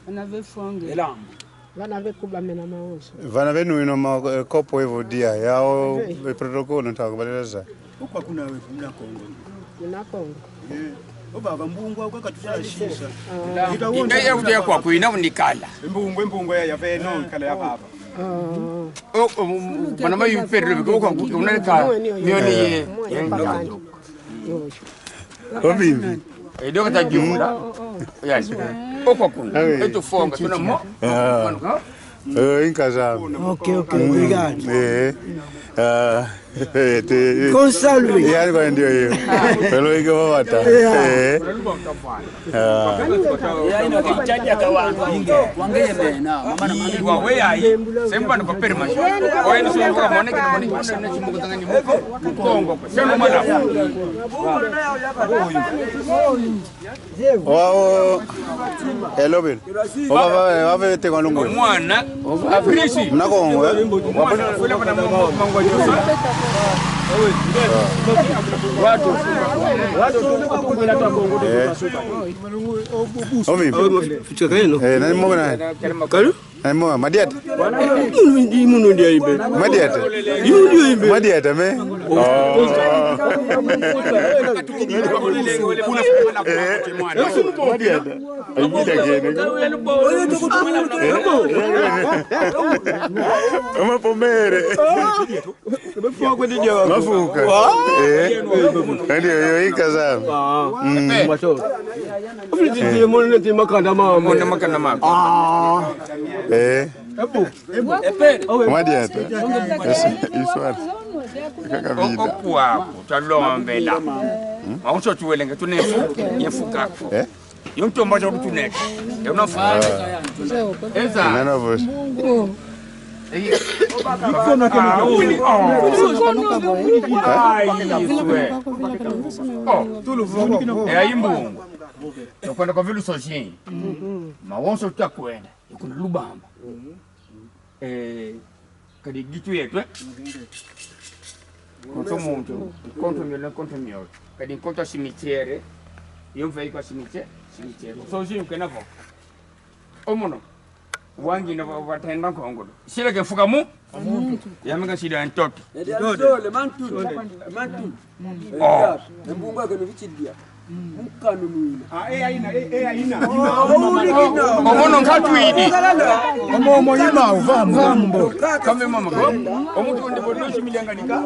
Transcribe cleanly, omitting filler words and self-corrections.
Vanave fonge. Vanave kubamena maosha. Vanave nuino makopo hivyo dia yao protokolo nitakubaleza. Huko kuna wewe kuna Kongo. Kuna Kongo. Oba mbungwa ukakatusha shisha. Ingaye udia kwa kuina unikala. Mbungwa ya veno kala ya baba. Bana mayu perre ko kwa unaleka mioni ye. Obibi. Ndio katajumla. Yes. Kwa kuna. Eto fonga tuna mo. Inkazama. Okay, obrigado. Gonçalo. Yani kwa ndio hiyo. Pelo iko wata. Ina kichaja kawangu. Wangeye na mama na mama. Wa we ai. Semba no papel mas. Oi no sio kwa moneka na moneka na chimbo kutangani muko. Kongo. Sema mala. Wao Elobin. Oba te kwa lungu. Mwana. Afrisi. Mnakongo. Wapana kule bana mango josa. Nani mo na? Kalu? Nani mo Madiata? Imuno ndia ibe. Madiata. Imuno ibe. Madiata me. Madiata. Ayida gene. Uma pomere. Mafuka. Ndio hiyo ikazama. Macho. Ofisi mwana ndio makanda mama. Mwana makanda mama. Madiata. Iswat. Kakavida. Okwa talombela. Mauso tuwelenge tunefu yefuka. Yonto mbaje kutuneka. Yonafa. Eza. Nana vos. Imbungu. Kwenda kwa vilu sojini. Mawonso tutakwenda. Kuna Lubamba. Kadi gitu yetu. Konto muntu, konto mio. Kadi konto cimetière. Yom vai kwa cimetière. Sojini kenavo. Omono. Wangi na watenda Kongo. Sile ke fuka mu? Yamega sida ntoto. Dole mantu. Oh. Mbunga ke vichidia. Mukanu nuina. Aina. Omono nkatwidi. Omo yima uvambo. Kame mama ko. Omuntu ndi bodoshi milyanganika.